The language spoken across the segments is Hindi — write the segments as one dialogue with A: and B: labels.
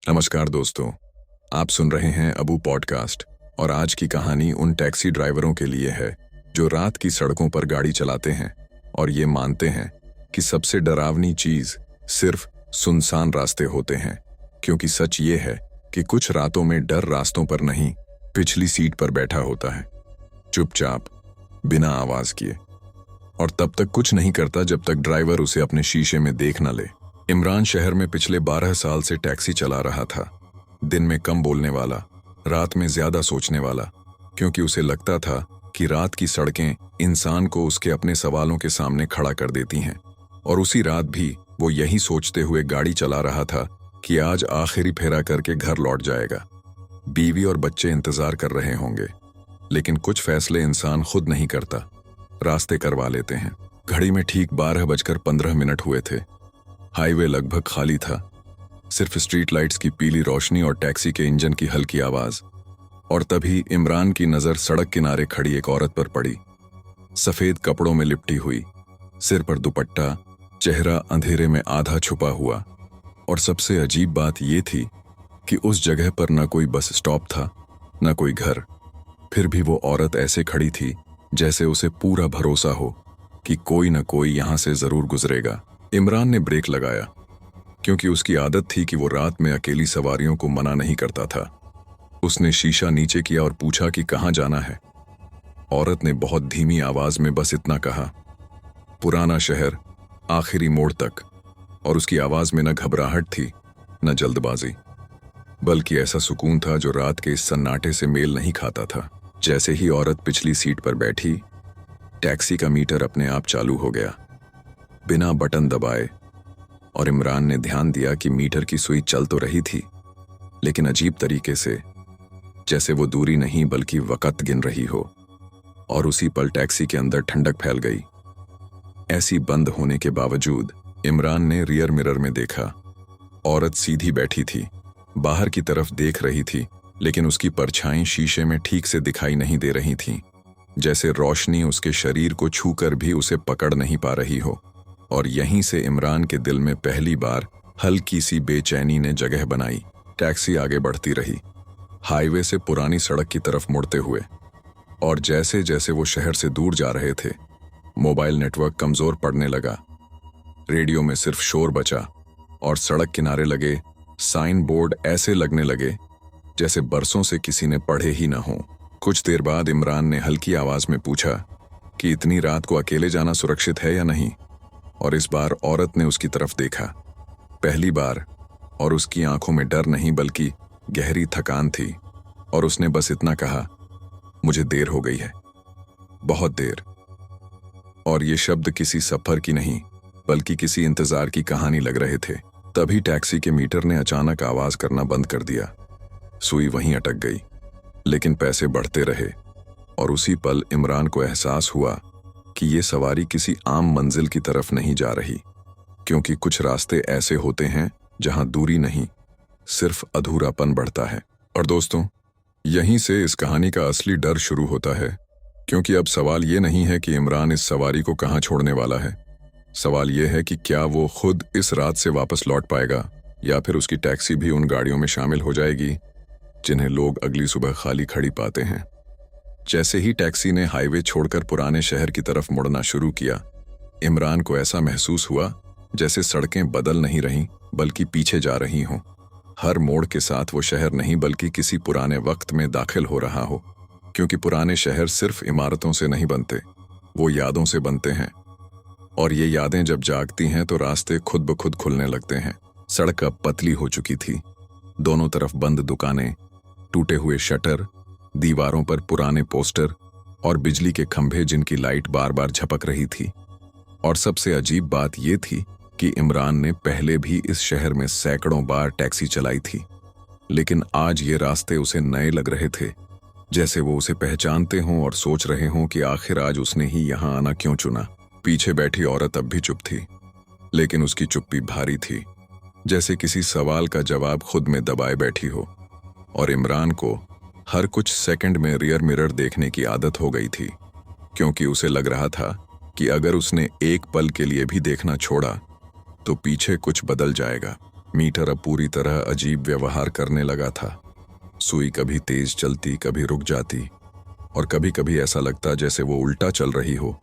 A: नमस्कार दोस्तों, आप सुन रहे हैं अबू पॉडकास्ट। और आज की कहानी उन टैक्सी ड्राइवरों के लिए है जो रात की सड़कों पर गाड़ी चलाते हैं और ये मानते हैं कि सबसे डरावनी चीज सिर्फ सुनसान रास्ते होते हैं। क्योंकि सच ये है कि कुछ रातों में डर रास्तों पर नहीं, पिछली सीट पर बैठा होता है, चुपचाप, बिना आवाज किए, और तब तक कुछ नहीं करता जब तक ड्राइवर उसे अपने शीशे में देख न ले। इमरान शहर में पिछले 12 साल से टैक्सी चला रहा था। दिन में कम बोलने वाला, रात में ज्यादा सोचने वाला, क्योंकि उसे लगता था कि रात की सड़कें इंसान को उसके अपने सवालों के सामने खड़ा कर देती हैं। और उसी रात भी वो यही सोचते हुए गाड़ी चला रहा था कि आज आखिरी फेरा करके घर लौट जाएगा। बीवी और बच्चे इंतजार कर रहे होंगे, लेकिन कुछ फैसले इंसान खुद नहीं करता, रास्ते करवा लेते हैं। घड़ी में ठीक 12:15 हुए थे। हाईवे लगभग खाली था, सिर्फ स्ट्रीट लाइट्स की पीली रोशनी और टैक्सी के इंजन की हल्की आवाज। और तभी इमरान की नजर सड़क किनारे खड़ी एक औरत पर पड़ी। सफेद कपड़ों में लिपटी हुई, सिर पर दुपट्टा, चेहरा अंधेरे में आधा छुपा हुआ। और सबसे अजीब बात यह थी कि उस जगह पर न कोई बस स्टॉप था, न कोई घर। फिर भी वो औरत ऐसे खड़ी थी जैसे उसे पूरा भरोसा हो कि कोई न कोई यहां से जरूर गुजरेगा। इमरान ने ब्रेक लगाया, क्योंकि उसकी आदत थी कि वो रात में अकेली सवारियों को मना नहीं करता था। उसने शीशा नीचे किया और पूछा कि कहाँ जाना है। औरत ने बहुत धीमी आवाज में बस इतना कहा, पुराना शहर, आखिरी मोड़ तक। और उसकी आवाज में न घबराहट थी, न जल्दबाजी, बल्कि ऐसा सुकून था जो रात के इस सन्नाटे से मेल नहीं खाता था। जैसे ही औरत पिछली सीट पर बैठी, टैक्सी का मीटर अपने आप चालू हो गया, बिना बटन दबाए। और इमरान ने ध्यान दिया कि मीटर की सुई चल तो रही थी, लेकिन अजीब तरीके से, जैसे वो दूरी नहीं बल्कि वक़्त गिन रही हो। और उसी पल टैक्सी के अंदर ठंडक फैल गई। ऐसी बंद होने के बावजूद इमरान ने रियर मिरर में देखा। औरत सीधी बैठी थी, बाहर की तरफ देख रही थी, लेकिन उसकी परछाई शीशे में ठीक से दिखाई नहीं दे रही थी, जैसे रोशनी उसके शरीर को छूकर भी उसे पकड़ नहीं पा रही हो। और यहीं से इमरान के दिल में पहली बार हल्की सी बेचैनी ने जगह बनाई। टैक्सी आगे बढ़ती रही, हाईवे से पुरानी सड़क की तरफ मुड़ते हुए। और जैसे जैसे वो शहर से दूर जा रहे थे, मोबाइल नेटवर्क कमजोर पड़ने लगा। रेडियो में सिर्फ शोर बचा, और सड़क किनारे लगे साइन बोर्ड ऐसे लगने लगे जैसे बरसों से किसी ने पढ़े ही ना हो। कुछ देर बाद इमरान ने हल्की आवाज में पूछा कि इतनी रात को अकेले जाना सुरक्षित है या नहीं। और इस बार औरत ने उसकी तरफ देखा, पहली बार। और उसकी आंखों में डर नहीं बल्कि गहरी थकान थी। और उसने बस इतना कहा, मुझे देर हो गई है, बहुत देर। और ये शब्द किसी सफर की नहीं बल्कि किसी इंतजार की कहानी लग रहे थे। तभी टैक्सी के मीटर ने अचानक आवाज करना बंद कर दिया। सुई वहीं अटक गई, लेकिन पैसे बढ़ते रहे। और उसी पल इमरान को एहसास हुआ कि ये सवारी किसी आम मंजिल की तरफ नहीं जा रही, क्योंकि कुछ रास्ते ऐसे होते हैं जहां दूरी नहीं, सिर्फ अधूरापन बढ़ता है। और दोस्तों, यहीं से इस कहानी का असली डर शुरू होता है, क्योंकि अब सवाल ये नहीं है कि इमरान इस सवारी को कहां छोड़ने वाला है। सवाल यह है कि क्या वो खुद इस रात से वापस लौट पाएगा, या फिर उसकी टैक्सी भी उन गाड़ियों में शामिल हो जाएगी जिन्हें लोग अगली सुबह खाली खड़ी पाते हैं। जैसे ही टैक्सी ने हाईवे छोड़कर पुराने शहर की तरफ मुड़ना शुरू किया, इमरान को ऐसा महसूस हुआ जैसे सड़कें बदल नहीं रहीं बल्कि पीछे जा रही हों। हर मोड़ के साथ वो शहर नहीं बल्कि किसी पुराने वक्त में दाखिल हो रहा हो, क्योंकि पुराने शहर सिर्फ इमारतों से नहीं बनते, वो यादों से बनते हैं। और ये यादें जब जागती हैं तो रास्ते खुद ब खुद खुलने लगते हैं। सड़क अब पतली हो चुकी थी, दोनों तरफ बंद दुकानें, टूटे हुए शटर, दीवारों पर पुराने पोस्टर और बिजली के खंभे जिनकी लाइट बार बार झपक रही थी। और सबसे अजीब बात यह थी कि इमरान ने पहले भी इस शहर में सैकड़ों बार टैक्सी चलाई थी, लेकिन आज ये रास्ते उसे नए लग रहे थे, जैसे वो उसे पहचानते हों और सोच रहे हों कि आखिर आज उसने ही यहां आना क्यों चुना। पीछे बैठी औरत अब भी चुप थी, लेकिन उसकी चुप्पी भारी थी, जैसे किसी सवाल का जवाब खुद में दबाए बैठी हो। और इमरान को हर कुछ सेकंड में रियर मिरर देखने की आदत हो गई थी, क्योंकि उसे लग रहा था कि अगर उसने एक पल के लिए भी देखना छोड़ा तो पीछे कुछ बदल जाएगा। मीटर अब पूरी तरह अजीब व्यवहार करने लगा था। सुई कभी तेज चलती, कभी रुक जाती और कभी कभी ऐसा लगता जैसे वो उल्टा चल रही हो।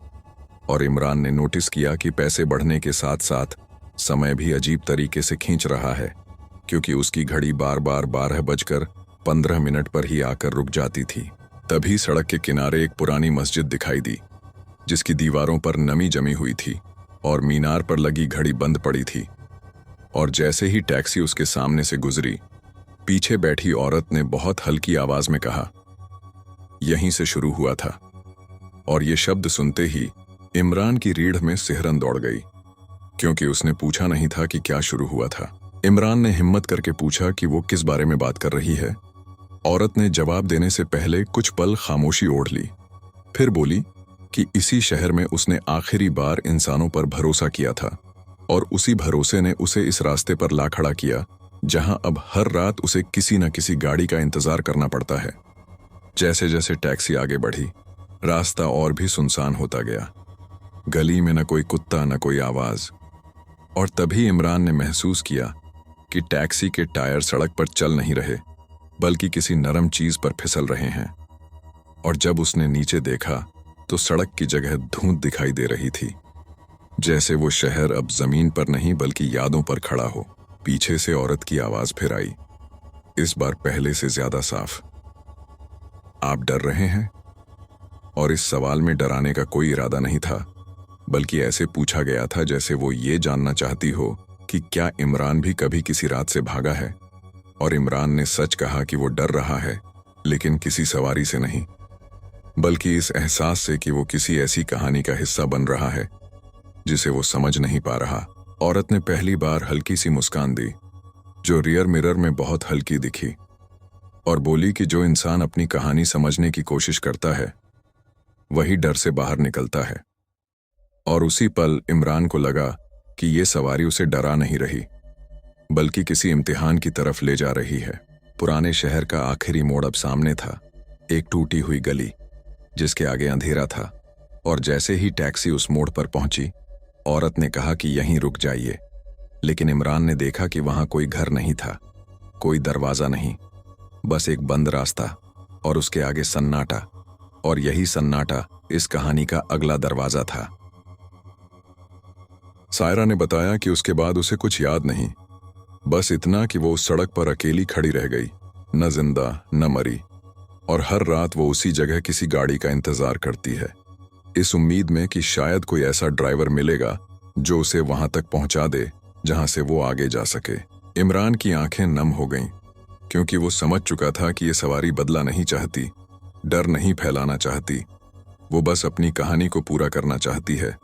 A: और इमरान ने नोटिस किया कि पैसे बढ़ने के साथ साथ समय भी अजीब तरीके से खींच रहा है, क्योंकि उसकी घड़ी बार बार 12:15 पर ही आकर रुक जाती थी। तभी सड़क के किनारे एक पुरानी मस्जिद दिखाई दी, जिसकी दीवारों पर नमी जमी हुई थी और मीनार पर लगी घड़ी बंद पड़ी थी। और जैसे ही टैक्सी उसके सामने से गुजरी, पीछे बैठी औरत ने बहुत हल्की आवाज में कहा, यहीं से शुरू हुआ था। और ये शब्द सुनते ही इमरान की रीढ़ में सिहरन दौड़ गई, क्योंकि उसने पूछा नहीं था कि क्या शुरू हुआ था। इमरान ने हिम्मत करके पूछा कि वो किस बारे में बात कर रही है। औरत ने जवाब देने से पहले कुछ पल खामोशी ओढ़ ली, फिर बोली कि इसी शहर में उसने आखिरी बार इंसानों पर भरोसा किया था और उसी भरोसे ने उसे इस रास्ते पर ला खड़ा किया, जहां अब हर रात उसे किसी न किसी गाड़ी का इंतजार करना पड़ता है। जैसे जैसे टैक्सी आगे बढ़ी, रास्ता और भी सुनसान होता गया। गली में न कोई कुत्ता, न कोई आवाज। और तभी इमरान ने महसूस किया कि टैक्सी के टायर सड़क पर चल नहीं रहे, बल्कि किसी नरम चीज पर फिसल रहे हैं। और जब उसने नीचे देखा तो सड़क की जगह धुंध दिखाई दे रही थी, जैसे वो शहर अब जमीन पर नहीं बल्कि यादों पर खड़ा हो। पीछे से औरत की आवाज फिर आई, इस बार पहले से ज्यादा साफ, आप डर रहे हैं? और इस सवाल में डराने का कोई इरादा नहीं था, बल्कि ऐसे पूछा गया था जैसे वो ये जानना चाहती हो कि क्या इमरान भी कभी किसी रात से भागा है। और इमरान ने सच कहा कि वो डर रहा है, लेकिन किसी सवारी से नहीं, बल्कि इस एहसास से कि वो किसी ऐसी कहानी का हिस्सा बन रहा है जिसे वो समझ नहीं पा रहा। औरत ने पहली बार हल्की सी मुस्कान दी, जो रियर मिरर में बहुत हल्की दिखी, और बोली कि जो इंसान अपनी कहानी समझने की कोशिश करता है, वही डर से बाहर निकलता है। और उसी पल इमरान को लगा कि ये सवारी उसे डरा नहीं रही, बल्कि किसी इम्तिहान की तरफ ले जा रही है। पुराने शहर का आखिरी मोड़ अब सामने था, एक टूटी हुई गली जिसके आगे अंधेरा था। और जैसे ही टैक्सी उस मोड़ पर पहुंची, औरत ने कहा कि यहीं रुक जाइए। लेकिन इमरान ने देखा कि वहां कोई घर नहीं था, कोई दरवाजा नहीं, बस एक बंद रास्ता और उसके आगे सन्नाटा। और यही सन्नाटा इस कहानी का अगला दरवाजा था। सायरा ने बताया कि उसके बाद उसे कुछ याद नहीं, बस इतना कि वो उस सड़क पर अकेली खड़ी रह गई, न जिंदा न मरी। और हर रात वो उसी जगह किसी गाड़ी का इंतजार करती है, इस उम्मीद में कि शायद कोई ऐसा ड्राइवर मिलेगा जो उसे वहां तक पहुंचा दे जहां से वो आगे जा सके। इमरान की आंखें नम हो गईं, क्योंकि वो समझ चुका था कि ये सवारी बदला नहीं चाहती, डर नहीं फैलाना चाहती, वो बस अपनी कहानी को पूरा करना चाहती है।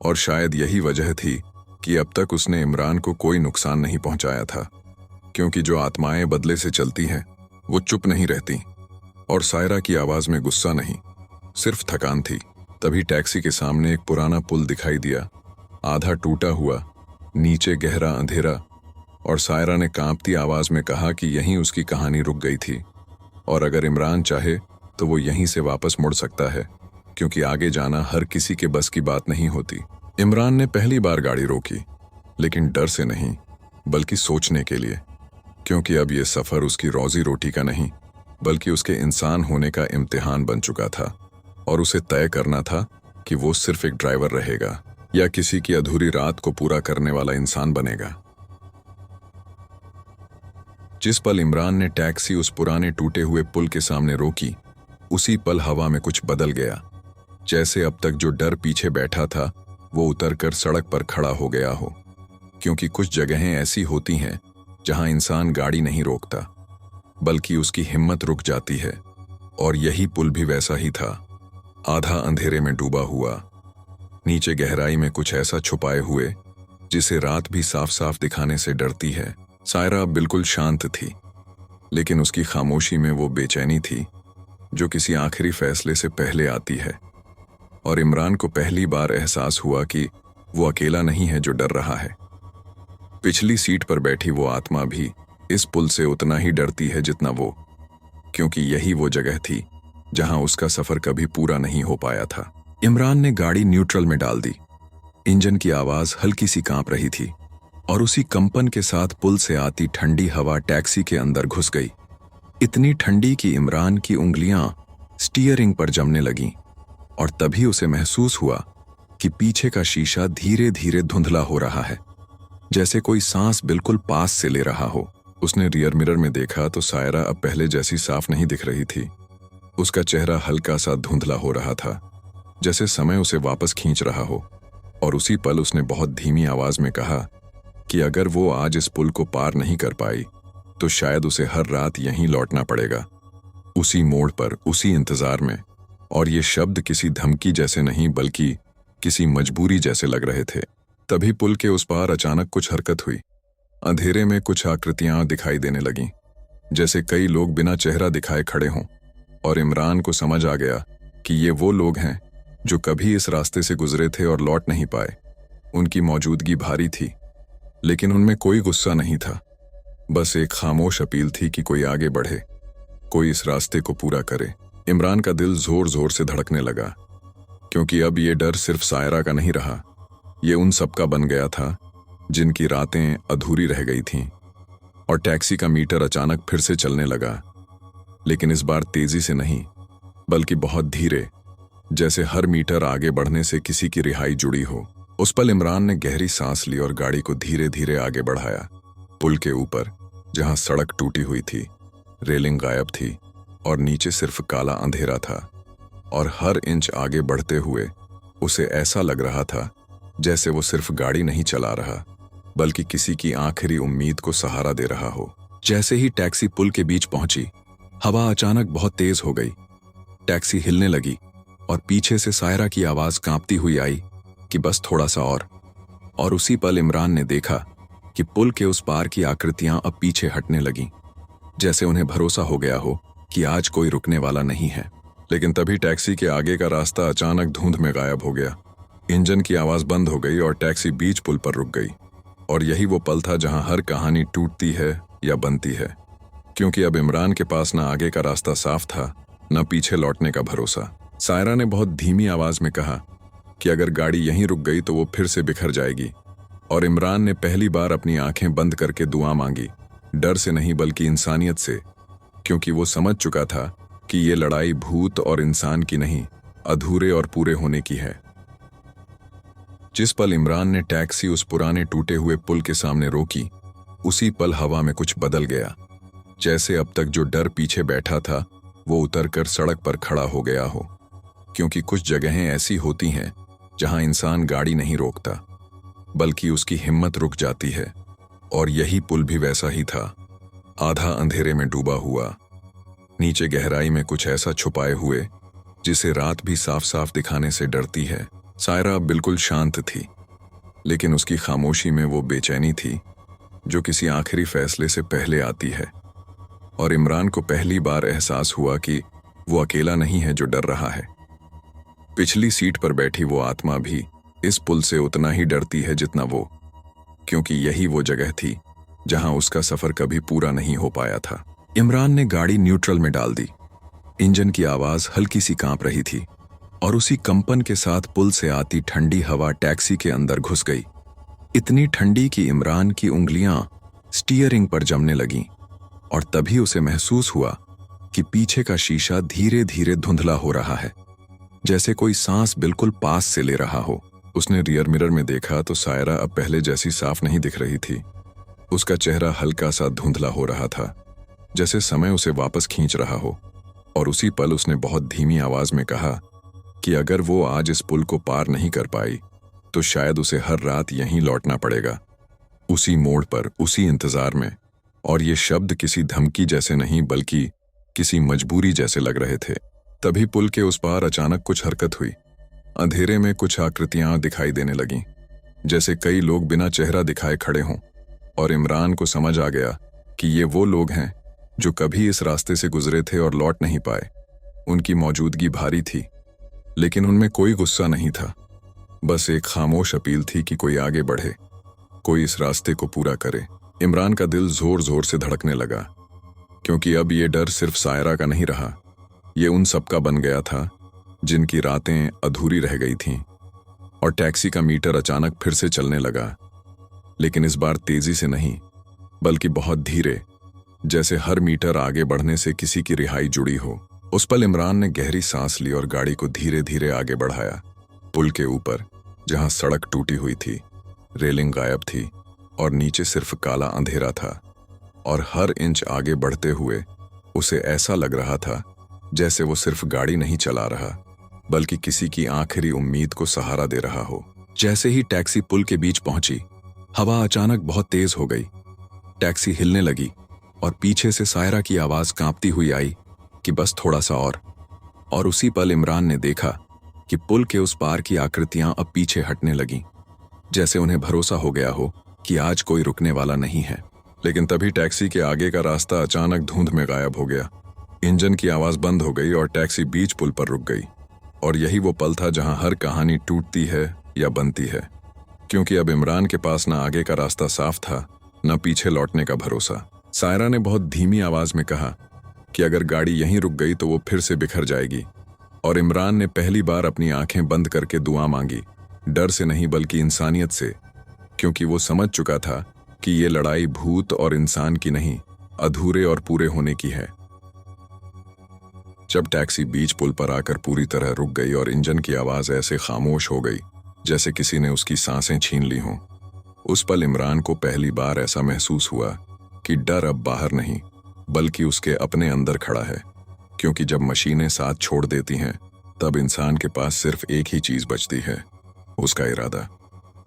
A: और शायद यही वजह थी कि अब तक उसने इमरान को कोई नुकसान नहीं पहुंचाया था, क्योंकि जो आत्माएं बदले से चलती हैं वो चुप नहीं रहती। और सायरा की आवाज में गुस्सा नहीं, सिर्फ थकान थी। तभी टैक्सी के सामने एक पुराना पुल दिखाई दिया, आधा टूटा हुआ, नीचे गहरा अंधेरा। और सायरा ने कांपती आवाज में कहा कि यहीं उसकी कहानी रुक गई थी, और अगर इमरान चाहे तो वो यहीं से वापस मुड़ सकता है, क्योंकि आगे जाना हर किसी के बस की बात नहीं होती। इमरान ने पहली बार गाड़ी रोकी, लेकिन डर से नहीं बल्कि सोचने के लिए, क्योंकि अब ये सफर उसकी रोजी रोटी का नहीं बल्कि उसके इंसान होने का इम्तिहान बन चुका था। और उसे तय करना था कि वो सिर्फ एक ड्राइवर रहेगा या किसी की अधूरी रात को पूरा करने वाला इंसान बनेगा। जिस पल इमरान ने टैक्सी उस पुराने टूटे हुए पुल के सामने रोकी, उसी पल हवा में कुछ बदल गया, जैसे अब तक जो डर पीछे बैठा था वो उतरकर सड़क पर खड़ा हो गया हो। क्योंकि कुछ जगहें ऐसी होती हैं जहां इंसान गाड़ी नहीं रोकता, बल्कि उसकी हिम्मत रुक जाती है। और यही पुल भी वैसा ही था, आधा अंधेरे में डूबा हुआ, नीचे गहराई में कुछ ऐसा छुपाए हुए जिसे रात भी साफ साफ दिखाने से डरती है। सायरा बिल्कुल शांत थी, लेकिन उसकी खामोशी में वो बेचैनी थी जो किसी आखिरी फैसले से पहले आती है। और इमरान को पहली बार एहसास हुआ कि वो अकेला नहीं है जो डर रहा है। पिछली सीट पर बैठी वो आत्मा भी इस पुल से उतना ही डरती है जितना वो, क्योंकि यही वो जगह थी जहां उसका सफर कभी पूरा नहीं हो पाया था। इमरान ने गाड़ी न्यूट्रल में डाल दी। इंजन की आवाज हल्की सी कांप रही थी, और उसी कंपन के साथ पुल से आती ठंडी हवा टैक्सी के अंदर घुस गई। इतनी ठंडी कि इमरान की उंगलियां स्टीयरिंग पर जमने लगीं और तभी उसे महसूस हुआ कि पीछे का शीशा धीरे धीरे धुंधला हो रहा है, जैसे कोई सांस बिल्कुल पास से ले रहा हो। उसने रियर मिरर में देखा तो सायरा अब पहले जैसी साफ नहीं दिख रही थी। उसका चेहरा हल्का सा धुंधला हो रहा था, जैसे समय उसे वापस खींच रहा हो। और उसी पल उसने बहुत धीमी आवाज में कहा कि अगर वो आज इस पुल को पार नहीं कर पाई तो शायद उसे हर रात यहीं लौटना पड़ेगा, उसी मोड़ पर, उसी इंतजार में। और ये शब्द किसी धमकी जैसे नहीं बल्कि किसी मजबूरी जैसे लग रहे थे। तभी पुल के उस पार अचानक कुछ हरकत हुई। अंधेरे में कुछ आकृतियां दिखाई देने लगीं, जैसे कई लोग बिना चेहरा दिखाए खड़े हों। और इमरान को समझ आ गया कि ये वो लोग हैं जो कभी इस रास्ते से गुजरे थे और लौट नहीं पाए। उनकी मौजूदगी भारी थी, लेकिन उनमें कोई गुस्सा नहीं था। बस एक खामोश अपील थी कि कोई आगे बढ़े, कोई इस रास्ते को पूरा करे। इमरान का दिल जोर जोर से धड़कने लगा, क्योंकि अब ये डर सिर्फ सायरा का नहीं रहा, ये उन सब का बन गया था जिनकी रातें अधूरी रह गई थीं। और टैक्सी का मीटर अचानक फिर से चलने लगा, लेकिन इस बार तेजी से नहीं बल्कि बहुत धीरे, जैसे हर मीटर आगे बढ़ने से किसी की रिहाई जुड़ी हो। उस पल इमरान ने गहरी सांस ली और गाड़ी को धीरे धीरे आगे बढ़ाया। पुल के ऊपर, जहां सड़क टूटी हुई थी, रेलिंग गायब थी और नीचे सिर्फ काला अंधेरा था। और हर इंच आगे बढ़ते हुए उसे ऐसा लग रहा था जैसे वो सिर्फ गाड़ी नहीं चला रहा, बल्कि किसी की आखिरी उम्मीद को सहारा दे रहा हो। जैसे ही टैक्सी पुल के बीच पहुंची, हवा अचानक बहुत तेज हो गई। टैक्सी हिलने लगी और पीछे से सायरा की आवाज कांपती हुई आई कि बस थोड़ा सा और उसी पल इमरान ने देखा कि पुल के उस पार की आकृतियां अब पीछे हटने लगीं, जैसे उन्हें भरोसा हो गया हो कि आज कोई रुकने वाला नहीं है। लेकिन तभी टैक्सी के आगे का रास्ता अचानक धुंध में गायब हो गया। इंजन की आवाज बंद हो गई और टैक्सी बीच पुल पर रुक गई। और यही वो पल था जहां हर कहानी टूटती है या बनती है, क्योंकि अब इमरान के पास ना आगे का रास्ता साफ था, न पीछे लौटने का भरोसा। सायरा ने बहुत धीमी आवाज में कहा कि अगर गाड़ी यहीं रुक गई तो वो फिर से बिखर जाएगी। और इमरान ने पहली बार अपनी आंखें बंद करके दुआ मांगी, डर से नहीं बल्कि इंसानियत से, क्योंकि वो समझ चुका था कि ये लड़ाई भूत और इंसान की नहीं, अधूरे और पूरे होने की है। जिस पल इमरान ने टैक्सी उस पुराने टूटे हुए पुल के सामने रोकी, उसी पल हवा में कुछ बदल गया। जैसे अब तक जो डर पीछे बैठा था वो उतरकर सड़क पर खड़ा हो गया हो। क्योंकि कुछ जगहें ऐसी होती हैं जहां इंसान गाड़ी नहीं रोकता, बल्कि उसकी हिम्मत रुक जाती है। और यही पुल भी वैसा ही था, आधा अंधेरे में डूबा हुआ, नीचे गहराई में कुछ ऐसा छुपाए हुए जिसे रात भी साफ साफ दिखाने से डरती है। सायरा बिल्कुल शांत थी, लेकिन उसकी खामोशी में वो बेचैनी थी जो किसी आखिरी फैसले से पहले आती है। और इमरान को पहली बार एहसास हुआ कि वो अकेला नहीं है जो डर रहा है। पिछली सीट पर बैठी वो आत्मा भी इस पुल से उतना ही डरती है जितना वो, क्योंकि यही वो जगह थी जहां उसका सफर कभी पूरा नहीं हो पाया था। इमरान ने गाड़ी न्यूट्रल में डाल दी। इंजन की आवाज हल्की सी कांप रही थी और उसी कंपन के साथ पुल से आती ठंडी हवा टैक्सी के अंदर घुस गई। इतनी ठंडी कि इमरान की उंगलियां स्टीयरिंग पर जमने लगीं और तभी उसे महसूस हुआ कि पीछे का शीशा धीरे धीरे धुंधला हो रहा है, जैसे कोई सांस बिल्कुल पास से ले रहा हो। उसने रियर मिरर में देखा तो सायरा अब पहले जैसी साफ नहीं दिख रही थी। उसका चेहरा हल्का सा धुंधला हो रहा था, जैसे समय उसे वापस खींच रहा हो। और उसी पल उसने बहुत धीमी आवाज में कहा कि अगर वो आज इस पुल को पार नहीं कर पाई तो शायद उसे हर रात यहीं लौटना पड़ेगा, उसी मोड़ पर, उसी इंतजार में। और ये शब्द किसी धमकी जैसे नहीं बल्कि किसी मजबूरी जैसे लग रहे थे। तभी पुल के उस पार अचानक कुछ हरकत हुई। अंधेरे में कुछ आकृतियां दिखाई देने लगीं, जैसे कई लोग बिना चेहरा दिखाए खड़े हों। और इमरान को समझ आ गया कि ये वो लोग हैं जो कभी इस रास्ते से गुजरे थे और लौट नहीं पाए। उनकी मौजूदगी भारी थी, लेकिन उनमें कोई गुस्सा नहीं था। बस एक खामोश अपील थी कि कोई आगे बढ़े, कोई इस रास्ते को पूरा करे। इमरान का दिल जोर जोर से धड़कने लगा, क्योंकि अब ये डर सिर्फ सायरा का नहीं रहा, ये उन सब का बन गया था जिनकी रातें अधूरी रह गई थीं। और टैक्सी का मीटर अचानक फिर से चलने लगा, लेकिन इस बार तेजी से नहीं, बल्कि बहुत धीरे, जैसे हर मीटर आगे बढ़ने से किसी की रिहाई जुड़ी हो। उस पल इमरान ने गहरी सांस ली और गाड़ी को धीरे धीरे आगे बढ़ाया। पुल के ऊपर, जहां सड़क टूटी हुई थी, रेलिंग गायब थी और नीचे सिर्फ काला अंधेरा था, और हर इंच आगे बढ़ते हुए उसे ऐसा लग रहा था जैसे वो सिर्फ गाड़ी नहीं चला रहा, बल्कि किसी की आखिरी उम्मीद को सहारा दे रहा हो। जैसे ही टैक्सी पुल के बीच पहुंची, हवा अचानक बहुत तेज हो गई। टैक्सी हिलने लगी और पीछे से सायरा की आवाज कांपती हुई आई कि बस थोड़ा सा और उसी पल इमरान ने देखा कि पुल के उस पार की आकृतियां अब पीछे हटने लगीं, जैसे उन्हें भरोसा हो गया हो कि आज कोई रुकने वाला नहीं है। लेकिन तभी टैक्सी के आगे का रास्ता अचानक धुंध में गायब हो गया। इंजन की आवाज बंद हो गई और टैक्सी बीच पुल पर रुक गई। और यही वो पल था जहां हर कहानी टूटती है या बनती है, क्योंकि अब इमरान के पास न आगे का रास्ता साफ था, न पीछे लौटने का भरोसा। सायरा ने बहुत धीमी आवाज में कहा कि अगर गाड़ी यहीं रुक गई तो वो फिर से बिखर जाएगी। और इमरान ने पहली बार अपनी आंखें बंद करके दुआ मांगी, डर से नहीं बल्कि इंसानियत से, क्योंकि वो समझ चुका था कि ये लड़ाई भूत और इंसान की नहीं, अधूरे और पूरे होने की है। जब टैक्सी बीच पुल पर आकर पूरी तरह रुक गई और इंजन की आवाज ऐसे खामोश हो गई जैसे किसी ने उसकी सांसें छीन ली हों, उस पल इमरान को पहली बार ऐसा महसूस हुआ कि डर अब बाहर नहीं, बल्कि उसके अपने अंदर खड़ा है। क्योंकि जब मशीनें साथ छोड़ देती हैं, तब इंसान के पास सिर्फ एक ही चीज बचती है, उसका इरादा।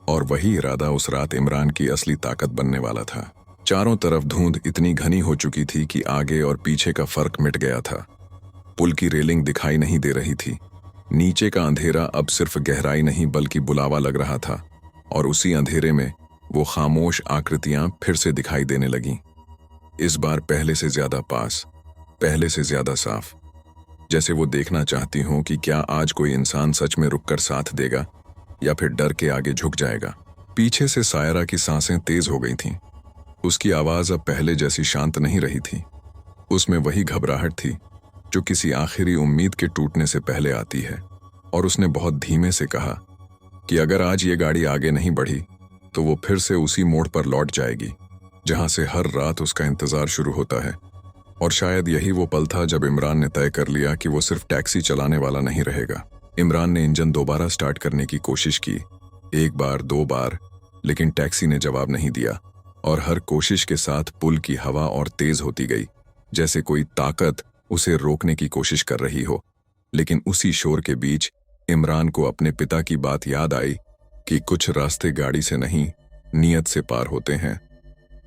A: और वही इरादा उस रात इमरान की असली ताकत बनने वाला था। चारों तरफ धुंध इतनी घनी हो चुकी थी कि आगे और पीछे का फर्क मिट गया था। पुल की रेलिंग दिखाई नहीं दे रही थी। नीचे का अंधेरा अब सिर्फ गहराई नहीं बल्कि बुलावा लग रहा था, और उसी अंधेरे में वो खामोश आकृतियां फिर से दिखाई देने लगीं। इस बार पहले से ज्यादा पास, पहले से ज्यादा साफ, जैसे वो देखना चाहती हों कि क्या आज कोई इंसान सच में रुककर साथ देगा या फिर डर के आगे झुक जाएगा। पीछे से सायरा की सांसें तेज हो गई थीं। उसकी आवाज अब पहले जैसी शांत नहीं रही थी। उसमें वही घबराहट थी जो किसी आखिरी उम्मीद के टूटने से पहले आती है। और उसने बहुत धीमे से कहा कि अगर आज ये गाड़ी आगे नहीं बढ़ी तो वो फिर से उसी मोड़ पर लौट जाएगी जहां से हर रात उसका इंतजार शुरू होता है। और शायद यही वो पल था जब इमरान ने तय कर लिया कि वो सिर्फ टैक्सी चलाने वाला नहीं रहेगा। इमरान ने इंजन दोबारा स्टार्ट करने की कोशिश की, एक बार, दो बार, लेकिन टैक्सी ने जवाब नहीं दिया। और हर कोशिश के साथ पुल की हवा और तेज होती गई, जैसे कोई ताकत उसे रोकने की कोशिश कर रही हो। लेकिन उसी शोर के बीच इमरान को अपने पिता की बात याद आई कि कुछ रास्ते गाड़ी से नहीं, नीयत से पार होते हैं।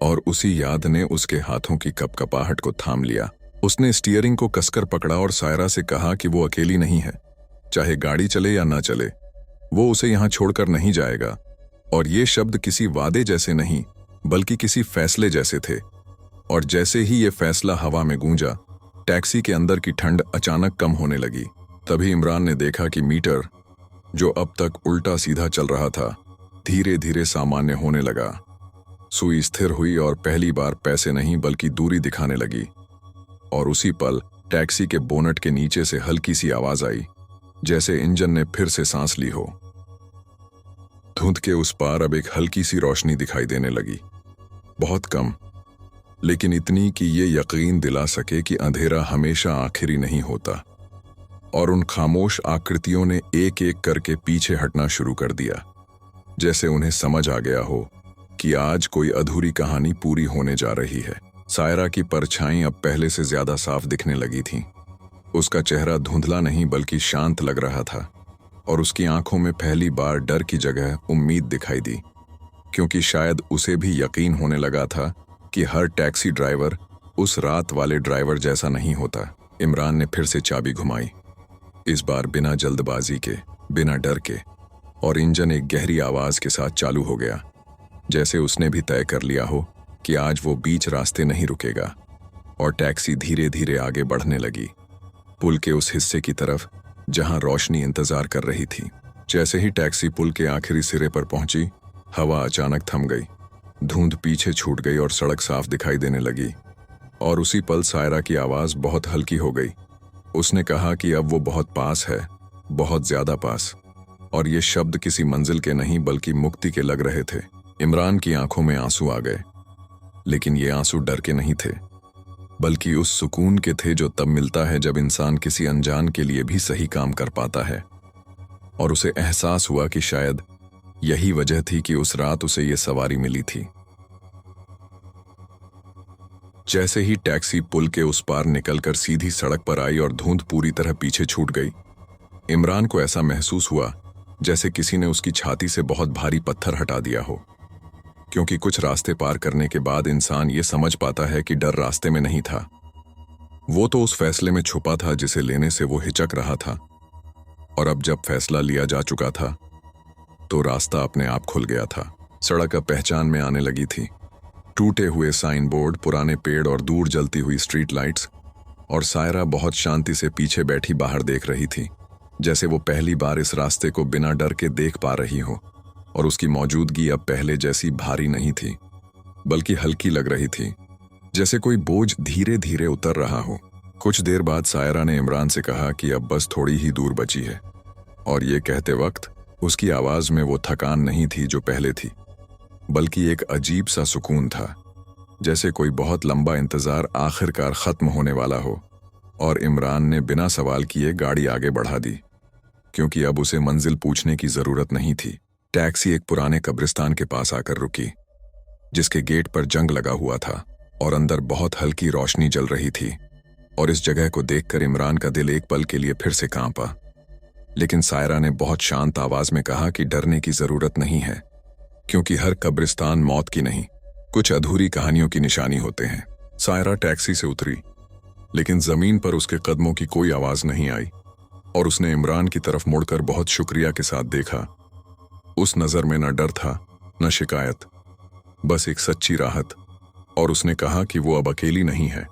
A: और उसी याद ने उसके हाथों की कपकपाहट को थाम लिया। उसने स्टीयरिंग को कसकर पकड़ा और सायरा से कहा कि वो अकेली नहीं है, चाहे गाड़ी चले या ना चले, वो उसे यहां छोड़कर नहीं जाएगा। और ये शब्द किसी वादे जैसे नहीं, बल्कि किसी फैसले जैसे थे। और जैसे ही ये फैसला हवा में गूंजा, टैक्सी के अंदर की ठंड अचानक कम होने लगी। तभी इमरान ने देखा कि मीटर, जो अब तक उल्टा सीधा चल रहा था, धीरे धीरे सामान्य होने लगा। सुई स्थिर हुई और पहली बार पैसे नहीं बल्कि दूरी दिखाने लगी। और उसी पल टैक्सी के बोनट के नीचे से हल्की सी आवाज आई, जैसे इंजन ने फिर से सांस ली हो। धुंध के उस पार अब एक हल्की सी रोशनी दिखाई देने लगी, बहुत कम, लेकिन इतनी कि ये यकीन दिला सके कि अंधेरा हमेशा आखिरी नहीं होता। और उन खामोश आकृतियों ने एक एक करके पीछे हटना शुरू कर दिया, जैसे उन्हें समझ आ गया हो कि आज कोई अधूरी कहानी पूरी होने जा रही है। सायरा की परछाई अब पहले से ज्यादा साफ दिखने लगी थी। उसका चेहरा धुंधला नहीं बल्कि शांत लग रहा था, और उसकी आंखों में पहली बार डर की जगह उम्मीद दिखाई दी, क्योंकि शायद उसे भी यकीन होने लगा था कि हर टैक्सी ड्राइवर उस रात वाले ड्राइवर जैसा नहीं होता। इमरान ने फिर से चाबी घुमाई, इस बार बिना जल्दबाजी के, बिना डर के, और इंजन एक गहरी आवाज के साथ चालू हो गया, जैसे उसने भी तय कर लिया हो कि आज वो बीच रास्ते नहीं रुकेगा। और टैक्सी धीरे धीरे आगे बढ़ने लगी, पुल के उस हिस्से की तरफ जहां रोशनी इंतजार कर रही थी। जैसे ही टैक्सी पुल के आखिरी सिरे पर पहुंची, हवा अचानक थम गई, धुंध पीछे छूट गई और सड़क साफ दिखाई देने लगी। और उसी पल सायरा की आवाज बहुत हल्की हो गई। उसने कहा कि अब वो बहुत पास है, बहुत ज्यादा पास। और ये शब्द किसी मंजिल के नहीं बल्कि मुक्ति के लग रहे थे। इमरान की आंखों में आंसू आ गए, लेकिन ये आंसू डर के नहीं थे, बल्कि उस सुकून के थे जो तब मिलता है जब इंसान किसी अनजान के लिए भी सही काम कर पाता है। और उसे एहसास हुआ कि शायद यही वजह थी कि उस रात उसे ये सवारी मिली थी। जैसे ही टैक्सी पुल के उस पार निकलकर सीधी सड़क पर आई और धुंध पूरी तरह पीछे छूट गई, इमरान को ऐसा महसूस हुआ जैसे किसी ने उसकी छाती से बहुत भारी पत्थर हटा दिया हो। क्योंकि कुछ रास्ते पार करने के बाद इंसान ये समझ पाता है कि डर रास्ते में नहीं था, वो तो उस फैसले में छुपा था जिसे लेने से वो हिचक रहा था। और अब जब फैसला लिया जा चुका था तो रास्ता अपने आप खुल गया था। सड़क अब पहचान में आने लगी थी। टूटे हुए साइन बोर्ड, पुराने पेड़ और दूर जलती हुई स्ट्रीट लाइट्स। और सायरा बहुत शांति से पीछे बैठी बाहर देख रही थी, जैसे वो पहली बार इस रास्ते को बिना डर के देख पा रही हो। और उसकी मौजूदगी अब पहले जैसी भारी नहीं थी, बल्कि हल्की लग रही थी, जैसे कोई बोझ धीरे धीरे उतर रहा हो। कुछ देर बाद सायरा ने इमरान से कहा कि अब बस थोड़ी ही दूर बची है। और ये कहते वक्त उसकी आवाज में वो थकान नहीं थी जो पहले थी, बल्कि एक अजीब सा सुकून था, जैसे कोई बहुत लंबा इंतजार आखिरकार खत्म होने वाला हो। और इमरान ने बिना सवाल किए गाड़ी आगे बढ़ा दी, क्योंकि अब उसे मंजिल पूछने की जरूरत नहीं थी। टैक्सी एक पुराने कब्रिस्तान के पास आकर रुकी, जिसके गेट पर जंग लगा हुआ था और अंदर बहुत हल्की रोशनी जल रही थी। और इस जगह को देखकर इमरान का दिल एक पल के लिए फिर से कांपा। लेकिन सायरा ने बहुत शांत आवाज में कहा कि डरने की जरूरत नहीं है, क्योंकि हर कब्रिस्तान मौत की नहीं, कुछ अधूरी कहानियों की निशानी होते हैं। सायरा टैक्सी से उतरी, लेकिन जमीन पर उसके कदमों की कोई आवाज नहीं आई। और उसने इमरान की तरफ मुड़कर बहुत शुक्रिया के साथ देखा। उस नजर में न डर था न शिकायत, बस एक सच्ची राहत। और उसने कहा कि वो अब अकेली नहीं है,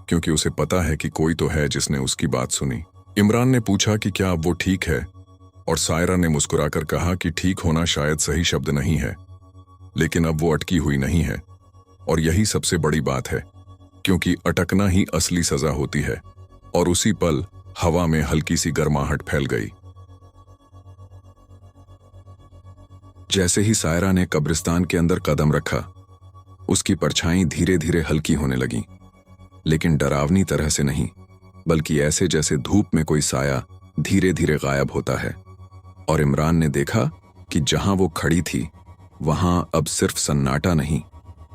A: क्योंकि उसे पता है कि कोई तो है जिसने उसकी बात सुनी। इमरान ने पूछा कि क्या अब वो ठीक है, और सायरा ने मुस्कुराकर कहा कि ठीक होना शायद सही शब्द नहीं है, लेकिन अब वो अटकी हुई नहीं है। और यही सबसे बड़ी बात है, क्योंकि अटकना ही असली सजा होती है। और उसी पल हवा में हल्की सी गर्माहट फैल गई। जैसे ही सायरा ने कब्रिस्तान के अंदर कदम रखा, उसकी परछाई धीरे धीरे हल्की होने लगी, लेकिन डरावनी तरह से नहीं, बल्कि ऐसे जैसे धूप में कोई साया धीरे धीरे गायब होता है। और इमरान ने देखा कि जहां वो खड़ी थी वहां अब सिर्फ सन्नाटा नहीं,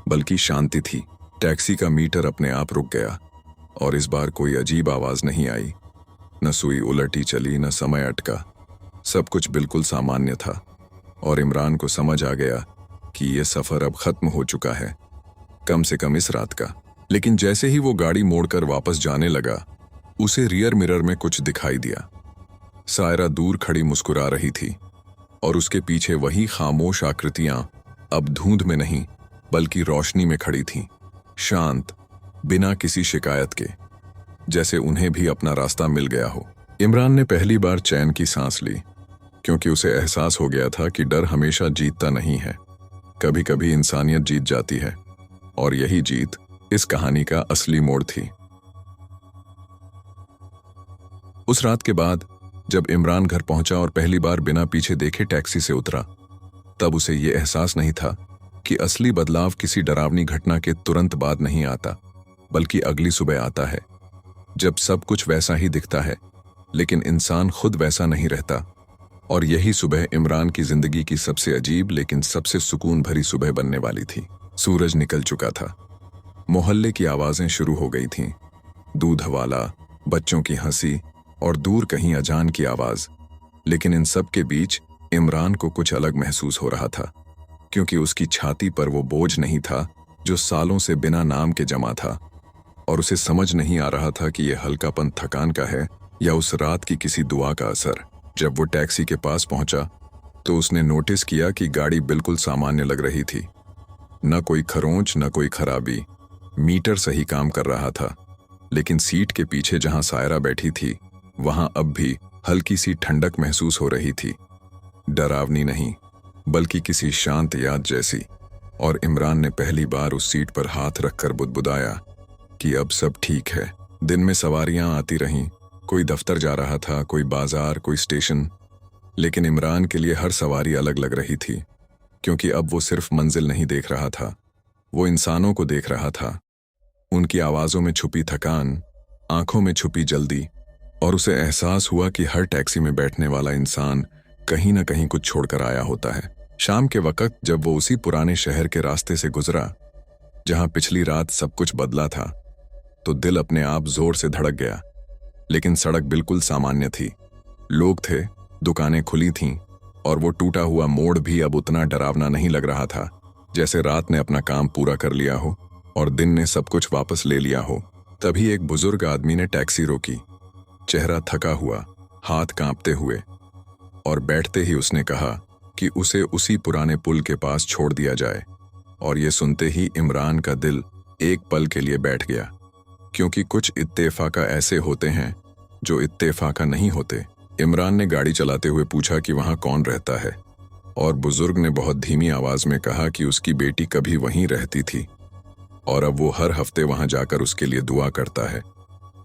A: बल्कि शांति थी। टैक्सी का मीटर अपने आप रुक गया, और इस बार कोई अजीब आवाज नहीं आई, न सुई उलटी चली, न समय अटका। सब कुछ बिल्कुल सामान्य था। और इमरान को समझ आ गया कि ये सफर अब खत्म हो चुका है, कम से कम इस रात का। लेकिन जैसे ही वो गाड़ी मोड़कर वापस जाने लगा, उसे रियर मिरर में कुछ दिखाई दिया। सायरा दूर खड़ी मुस्कुरा रही थी, और उसके पीछे वही खामोश आकृतियां अब धुंध में नहीं, बल्कि रोशनी में खड़ी थीं, शांत, बिना किसी शिकायत के, जैसे उन्हें भी अपना रास्ता मिल गया हो। इमरान ने पहली बार चैन की सांस ली, क्योंकि उसे एहसास हो गया था कि डर हमेशा जीतता नहीं है, कभी कभी इंसानियत जीत जाती है। और यही जीत इस कहानी का असली मोड़ थी। उस रात के बाद जब इमरान घर पहुंचा और पहली बार बिना पीछे देखे टैक्सी से उतरा, तब उसे यह एहसास नहीं था कि असली बदलाव किसी डरावनी घटना के तुरंत बाद नहीं आता, बल्कि अगली सुबह आता है, जब सब कुछ वैसा ही दिखता है, लेकिन इंसान खुद वैसा नहीं रहता। और यही सुबह इमरान की जिंदगी की सबसे अजीब लेकिन सबसे सुकून भरी सुबह बनने वाली थी। सूरज निकल चुका था, मोहल्ले की आवाजें शुरू हो गई थीं, दूध वाला, बच्चों की हंसी और दूर कहीं अजान की आवाज। लेकिन इन सब के बीच इमरान को कुछ अलग महसूस हो रहा था, क्योंकि उसकी छाती पर वो बोझ नहीं था जो सालों से बिना नाम के जमा था। और उसे समझ नहीं आ रहा था कि यह हल्कापन थकान का है या उस रात की किसी दुआ का असर। जब वो टैक्सी के पास पहुंचा तो उसने नोटिस किया कि गाड़ी बिल्कुल सामान्य लग रही थी, न कोई खरोंच, न कोई खराबी। मीटर सही काम कर रहा था, लेकिन सीट के पीछे जहां सायरा बैठी थी वहां अब भी हल्की सी ठंडक महसूस हो रही थी, डरावनी नहीं, बल्कि किसी शांत याद जैसी। और इमरान ने पहली बार उस सीट पर हाथ रखकर बुदबुदाया कि अब सब ठीक है। दिन में सवारियां आती रहीं, कोई दफ्तर जा रहा था, कोई बाजार, कोई स्टेशन, लेकिन इमरान के लिए हर सवारी अलग लग रही थी। क्योंकि अब वो सिर्फ मंजिल नहीं देख रहा था, वो इंसानों को देख रहा था। उनकी आवाज़ों में छुपी थकान, आंखों में छुपी जल्दी, और उसे एहसास हुआ कि हर टैक्सी में बैठने वाला इंसान कहीं ना कहीं कुछ छोड़कर आया होता है। शाम के वक्त जब वो उसी पुराने शहर के रास्ते से गुजरा जहां पिछली रात सब कुछ बदला था, तो दिल अपने आप जोर से धड़क गया। लेकिन सड़क बिल्कुल सामान्य थी। लोग थे, दुकानें खुली थीं, और वो टूटा हुआ मोड़ भी अब उतना डरावना नहीं लग रहा था, जैसे रात ने अपना काम पूरा कर लिया हो और दिन ने सब कुछ वापस ले लिया हो। तभी एक बुजुर्ग आदमी ने टैक्सी रोकी, चेहरा थका हुआ, हाथ कांपते हुए, और बैठते ही उसने कहा कि उसे उसी पुराने पुल के पास छोड़ दिया जाए। और ये सुनते ही इमरान का दिल एक पल के लिए बैठ गया, क्योंकि कुछ इत्तेफाका ऐसे होते हैं जो इत्तेफाका नहीं होते। इमरान ने गाड़ी चलाते हुए पूछा कि वहां कौन रहता है, और बुजुर्ग ने बहुत धीमी आवाज में कहा कि उसकी बेटी कभी वहीं रहती थी और अब वो हर हफ्ते वहां जाकर उसके लिए दुआ करता है,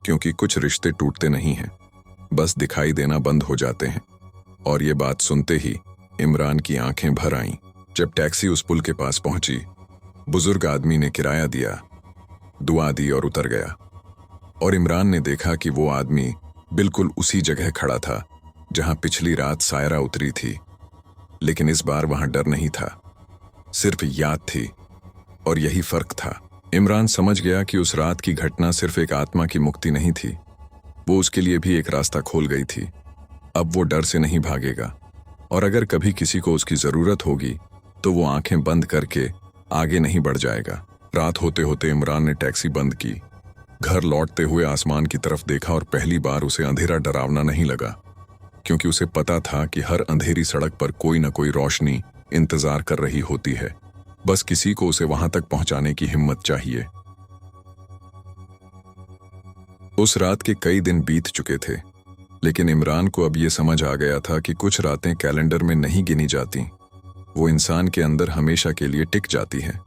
A: क्योंकि कुछ रिश्ते टूटते नहीं हैं, बस दिखाई देना बंद हो जाते हैं। और ये बात सुनते ही इमरान की आंखें भर आईं। जब टैक्सी उस पुल के पास पहुंची, बुजुर्ग आदमी ने किराया दिया, दुआ दी और उतर गया। और इमरान ने देखा कि वो आदमी बिल्कुल उसी जगह खड़ा था जहां पिछली रात सायरा उतरी थी। लेकिन इस बार वहां डर नहीं था, सिर्फ याद थी, और यही फर्क था। इमरान समझ गया कि उस रात की घटना सिर्फ एक आत्मा की मुक्ति नहीं थी, वो उसके लिए भी एक रास्ता खोल गई थी। अब वो डर से नहीं भागेगा, और अगर कभी किसी को उसकी जरूरत होगी तो वो आंखें बंद करके आगे नहीं बढ़ जाएगा। रात होते होते इमरान ने टैक्सी बंद की, घर लौटते हुए आसमान की तरफ देखा, और पहली बार उसे अंधेरा डरावना नहीं लगा, क्योंकि उसे पता था कि हर अंधेरी सड़क पर कोई न कोई रोशनी इंतजार कर रही होती है, बस किसी को उसे वहां तक पहुंचाने की हिम्मत चाहिए। उस रात के कई दिन बीत चुके थे, लेकिन इमरान को अब यह समझ आ गया था कि कुछ रातें कैलेंडर में नहीं गिनी जाती, वो इंसान के अंदर हमेशा के लिए टिक जाती हैं।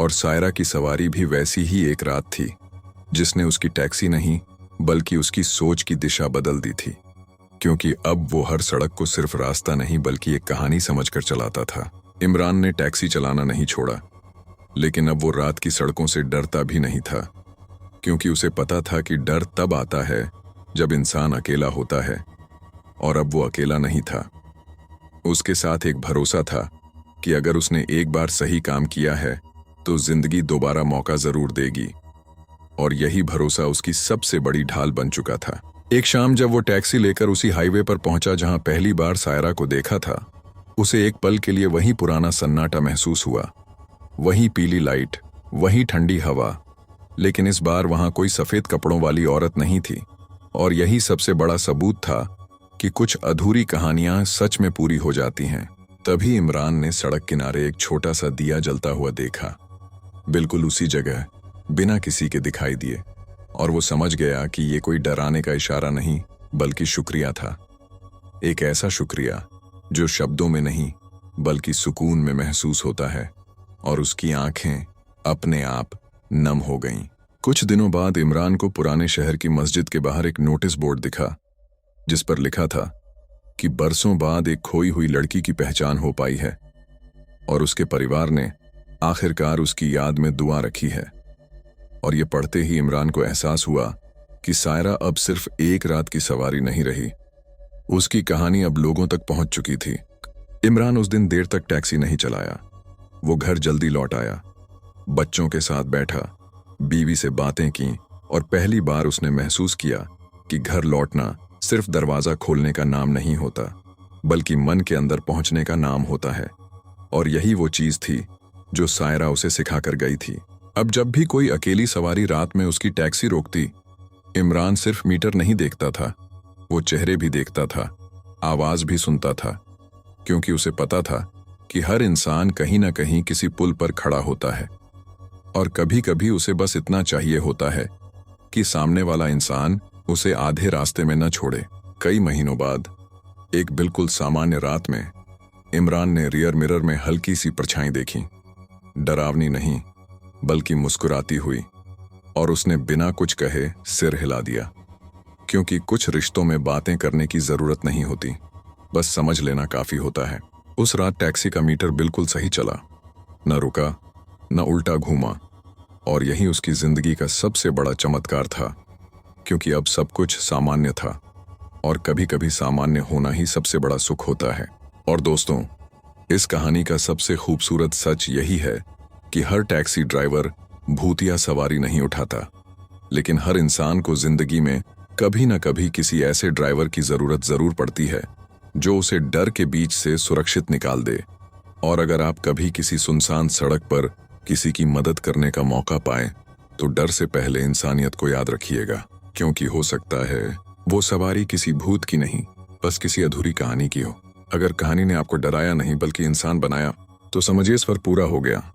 A: और सायरा की सवारी भी वैसी ही एक रात थी, जिसने उसकी टैक्सी नहीं बल्कि उसकी सोच की दिशा बदल दी थी, क्योंकि अब वो हर सड़क को सिर्फ रास्ता नहीं बल्कि एक कहानी समझकर चलाता था। इमरान ने टैक्सी चलाना नहीं छोड़ा, लेकिन अब वो रात की सड़कों से डरता भी नहीं था, क्योंकि उसे पता था कि डर तब आता है जब इंसान अकेला होता है, और अब वो अकेला नहीं था। उसके साथ एक भरोसा था कि अगर उसने एक बार सही काम किया है तो जिंदगी दोबारा मौका जरूर देगी, और यही भरोसा उसकी सबसे बड़ी ढाल बन चुका था। एक शाम जब वो टैक्सी लेकर उसी हाईवे पर पहुंचा जहां पहली बार सायरा को देखा था, उसे एक पल के लिए वही पुराना सन्नाटा महसूस हुआ, वही पीली लाइट, वही ठंडी हवा, लेकिन इस बार वहां कोई सफेद कपड़ों वाली औरत नहीं थी। और यही सबसे बड़ा सबूत था कि कुछ अधूरी कहानियां सच में पूरी हो जाती हैं। तभी इमरान ने सड़क किनारे एक छोटा सा दिया जलता हुआ देखा, बिल्कुल उसी जगह, बिना किसी के दिखाई दिए, और वो समझ गया कि ये कोई डराने का इशारा नहीं बल्कि शुक्रिया था। एक ऐसा शुक्रिया जो शब्दों में नहीं बल्कि सुकून में महसूस होता है, और उसकी आंखें अपने आप नम हो गईं। कुछ दिनों बाद इमरान को पुराने शहर की मस्जिद के बाहर एक नोटिस बोर्ड दिखा, जिस पर लिखा था कि बरसों बाद एक खोई हुई लड़की की पहचान हो पाई है, और उसके परिवार ने आखिरकार उसकी याद में दुआ रखी है। और ये पढ़ते ही इमरान को एहसास हुआ कि सायरा अब सिर्फ एक रात की सवारी नहीं रही, उसकी कहानी अब लोगों तक पहुंच चुकी थी। इमरान उस दिन देर तक टैक्सी नहीं चलाया, वो घर जल्दी लौट आया, बच्चों के साथ बैठा, बीवी से बातें की, और पहली बार उसने महसूस किया कि घर लौटना सिर्फ दरवाजा खोलने का नाम नहीं होता, बल्कि मन के अंदर पहुंचने का नाम होता है। और यही वो चीज थी जो सायरा उसे सिखाकर गई थी। अब जब भी कोई अकेली सवारी रात में उसकी टैक्सी रोकती, इमरान सिर्फ मीटर नहीं देखता था, वो चेहरे भी देखता था, आवाज भी सुनता था, क्योंकि उसे पता था कि हर इंसान कहीं ना कहीं किसी पुल पर खड़ा होता है, और कभी कभी उसे बस इतना चाहिए होता है कि सामने वाला इंसान उसे आधे रास्ते में न छोड़े। कई महीनों बाद एक बिल्कुल सामान्य रात में इमरान ने रियर मिरर में हल्की सी परछाई देखी, डरावनी नहीं बल्कि मुस्कुराती हुई, और उसने बिना कुछ कहे सिर हिला दिया, क्योंकि कुछ रिश्तों में बातें करने की जरूरत नहीं होती, बस समझ लेना काफी होता है। उस रात टैक्सी का मीटर बिल्कुल सही चला, न रुका न उल्टा घूमा, और यही उसकी जिंदगी का सबसे बड़ा चमत्कार था, क्योंकि अब सब कुछ सामान्य था, और कभी कभी सामान्य होना ही सबसे बड़ा सुख होता है। और दोस्तों, इस कहानी का सबसे खूबसूरत सच यही है कि हर टैक्सी ड्राइवर भूतिया सवारी नहीं उठाता, लेकिन हर इंसान को जिंदगी में कभी न कभी किसी ऐसे ड्राइवर की जरूरत जरूर पड़ती है जो उसे डर के बीच से सुरक्षित निकाल दे। और अगर आप कभी किसी सुनसान सड़क पर किसी की मदद करने का मौका पाएं, तो डर से पहले इंसानियत को याद रखिएगा, क्योंकि हो सकता है वो सवारी किसी भूत की नहीं, बस किसी अधूरी कहानी की हो। अगर कहानी ने आपको डराया नहीं बल्कि इंसान बनाया, तो समझिए सफर पूरा हो गया।